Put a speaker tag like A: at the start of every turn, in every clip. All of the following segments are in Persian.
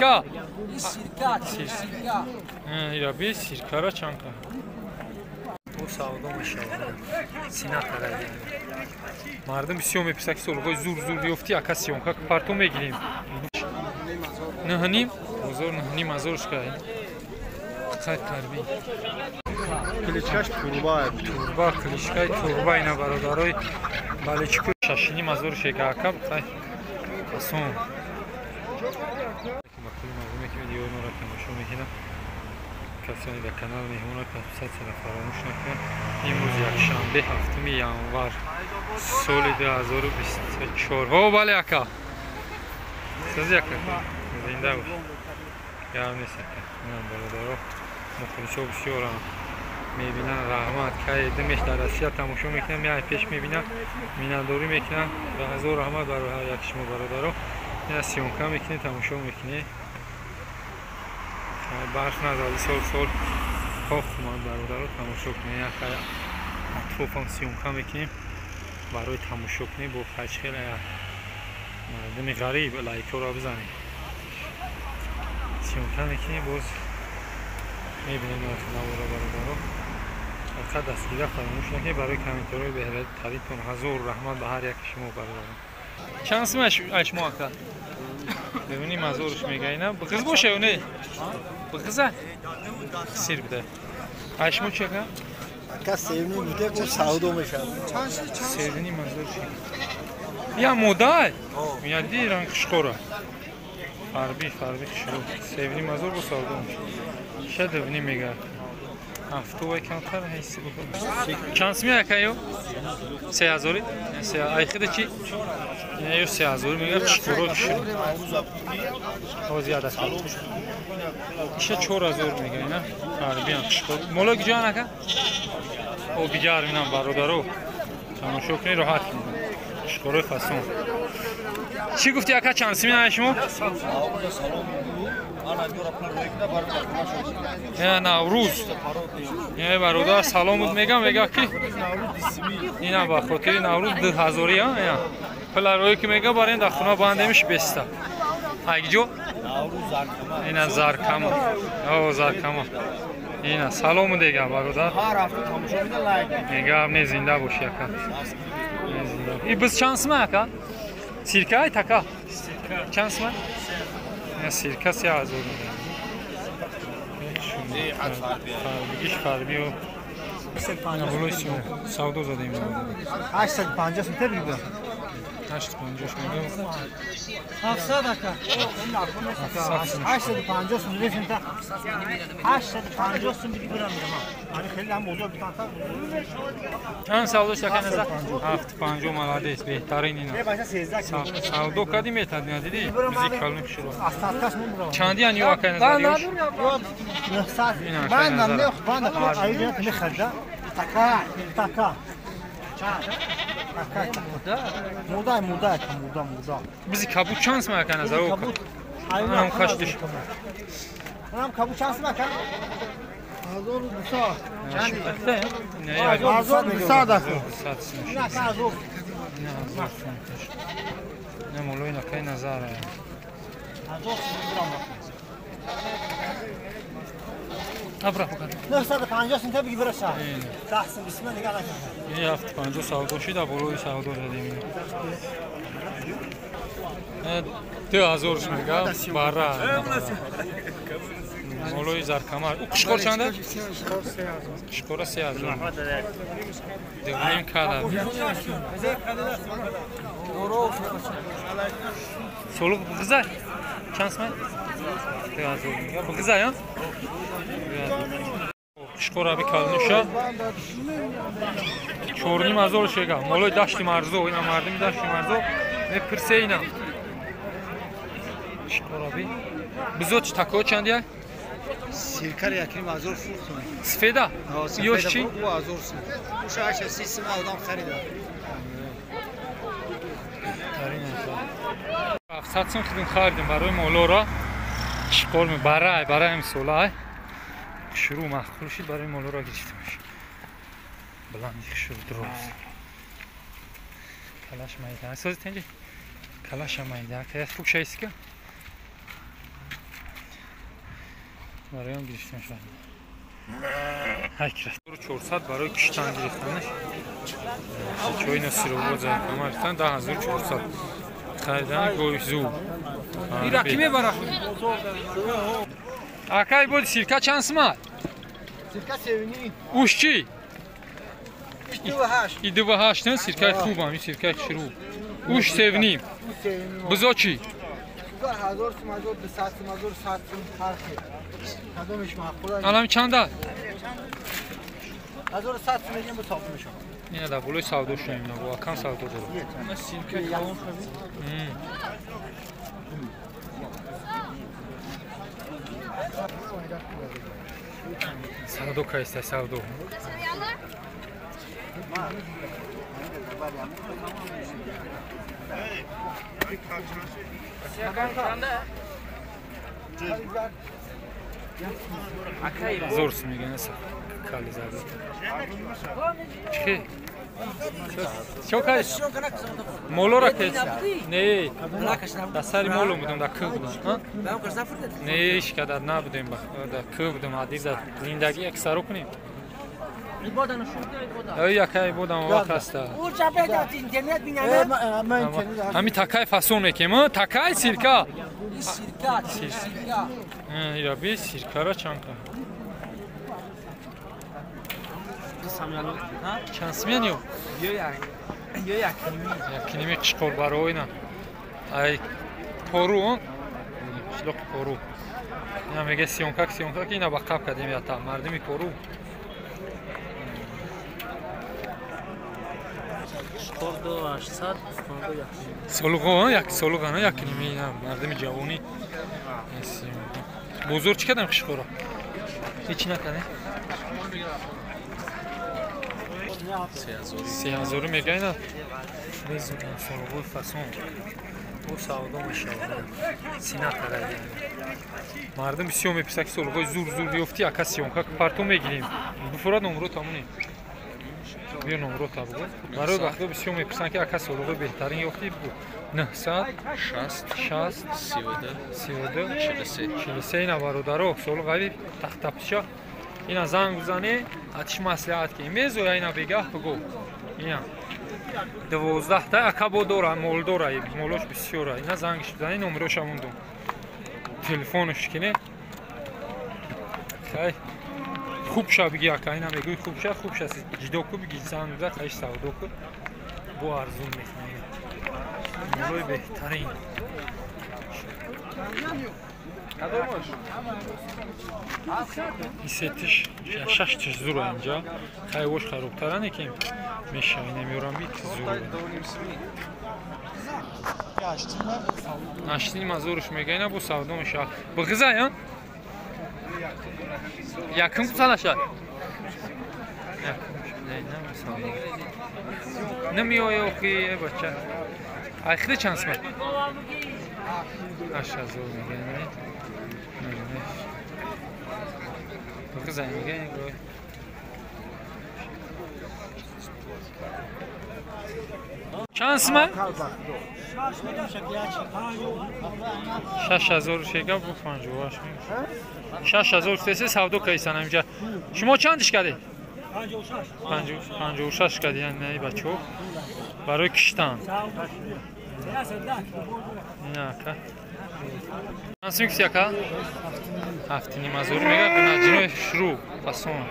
A: سیرکا
B: سیرکا
A: یا بی سیرکا را چانکا او سعودا میشود سینا کرده مردم بسیار میپسک سولگاه زور بیفتی اکا سیونکا پارتو میگیریم نهنیم بزرگ نهنیم ازورش کنیم خیلی تربی
C: کلیچکاش
A: توربا کلیچکای توربا اینا برادرای بالچکو شاشینی ازورش اکا خیلی آسون مکتوب مردمی که ویدیو ما را تماشا میکنند کسانی در کانال مهمون سبسکرایب فراموش نکنید. امروز یکشنبه هفتم ژانویه سال 2024 ها بله اکا سازی اکا زنده باش گرم نیست اکا من برادرها مخلصا بسیار میبینن رحمت که دمش در اسیا تماشا میکنن میای پیش میبینن میناداری میکنن به هزار رحمت برای یک شما برادرها این سیونکا میکنه تماشا میکنه برف نداری سال خواه من برادر رو تماشا کنه یک توفان سیونکا میکنیم برای تماشا کنه با خشخیل مردم غریب لایکو را بزنیم سیونکا میکنیم باز میبینیم نوارا برادر رو فقط دستگیره فراموش نکنید برای کامنتارهای بهره تریتون هزار رحمت به هر یک شما برادران چند سمش اشما اکا ببینیم ازورش میگه اینا بخز باشه یا نه بخزه سیر بده اشمو چه که؟
C: اکا سیونی بوده که سعودو میشه
A: سیونی ازورش یا مودای یا دی رنگ خشکوره فربی خشکور سیونی ازور با سعودو میشه شده بینی میگه هفته و کمتر هیچی بکنم چانس میگه که یو؟ 3000 ایخده چی؟ یه 3000 میگه خشکورو شد ها زیاده کرد ایشه 4000 میگه اینا فربی هم خشکور مولا کی جان اکا؟ او بیجار مینم برادرو تماشا کنی راحت کنی خشکورو فسون چی گفتی اکا چانس میگه شما؟ یا نوروز یه برادر سلام بود میگه کی اینا با خاطر نوروز 2000 یا پلاروی که میگه برای در خونه بانده میشه بسته اگه جو اینا زارکام او زارکام اینا سلام دیگه برادر میگه ابن زنده باشی اکا ای بس شانس ما اکا سیرکای تکا شانس ما سیرکا 3000 میگه بگیش فربی و بلویسی سعودو زده این
C: 850 سنتر بگیرم
A: 850 میگم
C: 700 اکا 850 سنتر 850 سنتر بگیرم من خیلی هم بزرگ بودم
A: چند سعودو شکن نزد 750 ملادیس بهترین اینا سعودو کدی میتاد ندیدی موزیک کلمه شروع چندی ان یو کن نزدیوش
C: من نمیخوام اینا میخرده تکا مودا
A: bizi kabuk şans mı akana za o anam kaçtış
C: anam kabuk şans mı akana azor musa
A: ne ya
C: azor musa da
A: ne azor ne moloyna kay nazara
C: azor
A: abra bakalım
C: 950 سنت بگی برسه تحسین بسم الله نگاه نکن
A: یه هفته 50 سعودو شده بلوی سعودو زدیم ده هزارش میگم باره مولوی زرکمر او قشقور چنده؟ قشقور 3000 دیگریم کدر سولو بغزه چند سمه؟ 3000 میگم بغزه یا؟ قشقور abi kalmışa çorni mazor şega moloy daşti marzo oyna mardım daşti marzo ve pirseyna قشقور abi bizot tako çandiya
C: سیرکر یکی mazor fursun
A: sfeda yoşçi
C: bu azorsun bu şaşa sisim adam xarida
A: Satsun xidin xardim baroy molora qishqor mi baray imsolay شروع مخصوص شد برای مولو را گرفته باشه بلندی شد درست کلاش مایده سازی تنجی کلاش مایده که فوکش است که برای هم گرفتن شد حکرت 400 برای کشتن گرفتنش چوی نصیر رو بازه کمارتن 10400 خریدن گویزو
B: این رقیمه برای
A: akay بود سیرکا چند سمت؟
C: Sirka sevini.
A: اوش چی؟
C: 28.
A: ایدو و هشتن سیرکای خوب هم این سیرکای شروع اوش سیونیم
C: Bu sevini.
A: بزا چی؟
C: Bu 1000 سمازور به 100 سمازور 100 فرقه. کدومش معقوله؟
A: الان چنده؟
C: 1100 میگم به تاپ میشم.
A: نه دا بلوی سودا شویم نه با کم سودا داره
B: من سیرکه کلام
A: سودا کایسته سودا زورس میگه نه کالی زده چی؟ چه کاری؟ مولو را کیس؟ نه در سری مولو بودم در که بودم نه ایش که در نبودیم در که بودم عدیز در زندگی اکسارو کنیم یکی بودم وقت هسته همی تکای فاسون میکنیم تکای سیرکا
B: سیرکه
A: ایرا بی سیرکا را چند کن چند سمیان یو؟ یکی چکور برای نه ای پرو شلوک پرو اینا میگه سیونکاک اینا با قب کدیم یا تا مردمی پرو سولوغو یک سولوغ نه یک نیمی اینا مردمی جوانی بزرگ چی کدم خشخورا هیچی نکنه 3000 میگه اینا بزرگم سولوغو فاسون bu savdo inşallah sinakara mardum siyom episak solugo zur yofti akasyon kak parto megilin bu fora numro tamuni bir numro tabu baro vaqto siyom episak akas solugo behtarin yofti bu 900 60 43 ina baro daro solugo taxtapsha ina zang uzane atish maslahat ki mezo ina begah bego ina 12 تا акабо дора мол дора молош бисёра ина зангиш бизани номерошам мондум телефонош кине хай хуб ша биги ака ина мегӯй хуб ша ҷидоку биги занга кайш савдоку бо арзун мехнае молои беҳтарин исетиш шаштиш зура инҷа хайвош харобтаране ки мешавӣ намеёрам бит зура аштини мазоруш мега ина бу савдо меша бигизая яким кусалаша намеоя охи бача айхири чансма 8000 میگن بخزن میگن چند سمه؟ 6000 شکر bu 58 6000 تسه سودو کیسن اینجا شما چندش کردی؟ 56 کردی یعنی بچه‌ها برای کشتن نه که ناسیم کسی که هفتینی مزور میگه بناجنو شروع فاسون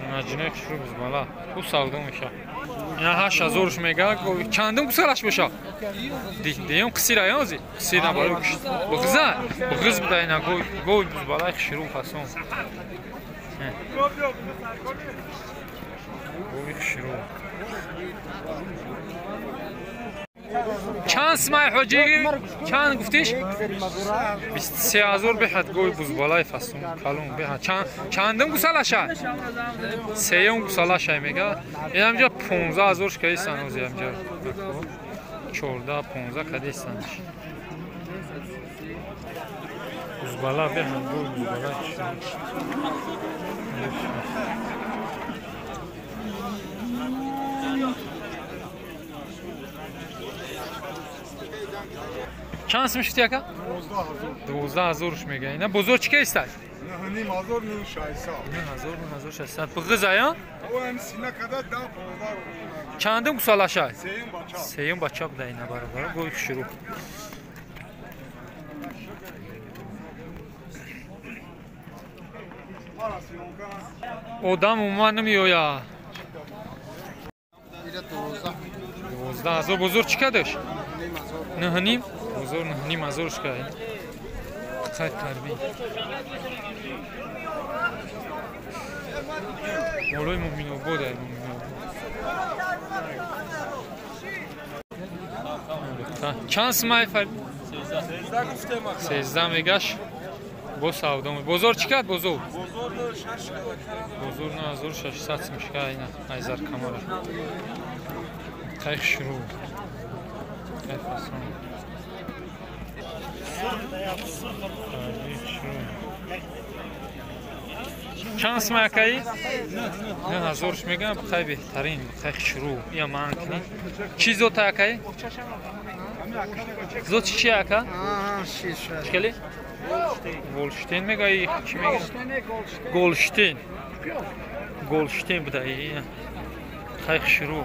A: بناجنو شروع بز بالا bu savdo میشه اینا 8000 میگه چندم کسالش باشه دیگه قصیره یازی قصیره بالا بغزا بغز بده اینا گوی بز بالا شروع فاسون گوی شروع چند سمای حجیگی چند گفتیش 23000 بهت گوی بز بالای فاسون کالون بهت چندم گسالشه سیوم گسالشه میگه اینجا 15000 شکای سانوزی اینجا 14 15 کدی سانش بز بالا بهت گوی بز بالا چند میشتی اکا؟ 12,000 میگه. اینا بزرگ چی استای؟
D: نه نیم هزار نیم 600.
A: 9,600. بغز آیا؟
D: او هم سینه کده 10 15.
A: چندم سالشه؟
D: سیم بچه.
A: سیم بچه بده اینا برابر. گوی شروع. آدم اومد نمیویا. 12,000 بزرگ چی کدش؟ نه نیم بزرگ نه نیم هزارش که خیلی تربی بالای مومینو بوده چند سمای فرد؟ 13 میگش با سودام بزرگ چی کرد بزرگ؟ بزرگ 9,600 میشه اینا ایزار کماره خیلی شروع خیلی فاسان چند سمای اکایی؟ نه هزارش میگم خیلی بهترین خیلی شروع یا من کنی چی زود اکایی؟ زود چی اکا؟ چکلی؟ گولشتین میگه چی میگه؟ گولشتین گولشتین بوده این خیلی شروع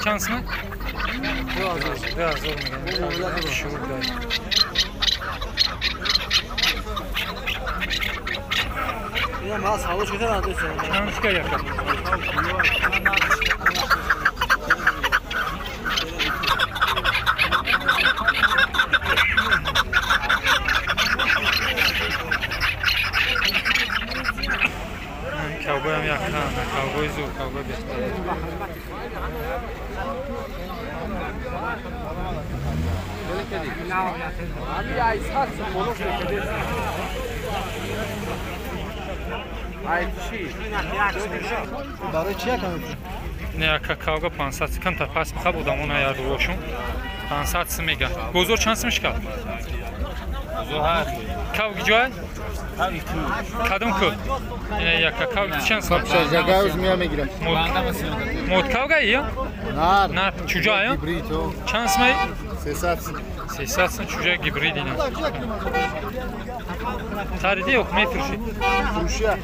A: چند سمه؟ 2,000 میگه شروع داره
C: Ya mal sağlık kötü vardı sen.
A: چند که یکا؟ کاوبوی هم یکا کاوبوی زور کاوبوی بهتره
C: برای چیه کنید؟
A: نه کاوگا 500 کم تا پس میخواد بودم اون یاد روشون 500 میگه بزرگ چند سمش کرد؟ کاوگ جای؟ کدوم کو؟ یک کاوگ چند سم؟
D: جگه میام میگیرم.
A: مود کاوگا یا؟ نه چوجا یا؟ چند سمی؟ 300 سم چوجا گیبرید اینا خریدی یا میفروشی؟
D: فروشیه.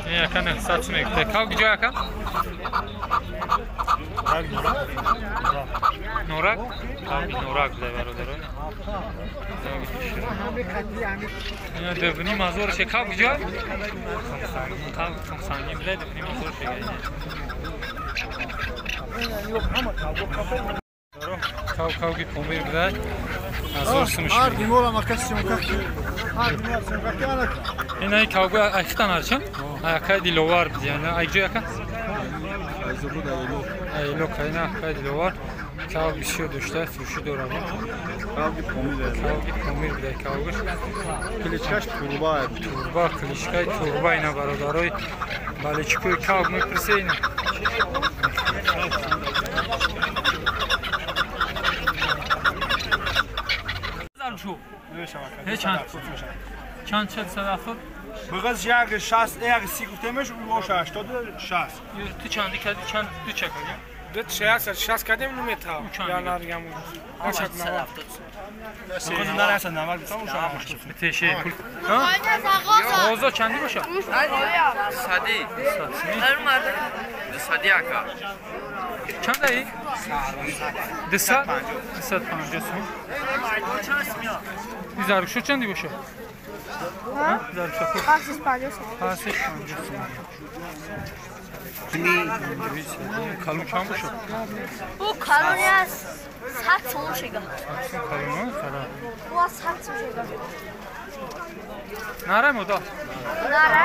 A: این یکا نه 100 سم میگه کاوگ جای یکا؟ نورک؟ نورک ده برادران اینا دبنی مازور شه کاوگ جای؟ کاوگ سنگی بده دبنی مازور شه کاوگی پومیر بده هزار سمش
D: دیمولا مکسی
A: این ای کاوگی ایختان هرچن ایکای دیلوار بیدیانه ایجو یکا ایلو کاینا ایکای دیلوار کاوگی شو داشته فروشی دورم
D: کاوگی
A: پومیر بده کاوگی
D: کلیچکاش
A: توربا کلیچکای توربا اینا برادرای بالچکوی کاوگ میپرسه اینا چند چند صدافت؟
D: بغز یک 60 یک 30 گفتمش اون باشه 80 60
A: تو چندی کردی چند دو چک کردی؟
B: دو 60 کردیم نمیتا یا نرگم اون شد
D: بغز نه اصلا نمر بیتام اون
A: تشه پول آزا چندی باشه؟
E: سادی هر مرد سادی اکا
A: چند ای؟ 250 سوم این زرگشو چندی باشه؟ زرگشو
F: 550
A: کلون چند باشه؟
F: Bu kaloriye sat sonuç ega.
A: کلون ها؟
F: Bu sat sonuç ega.
A: نره مودا
F: Nara.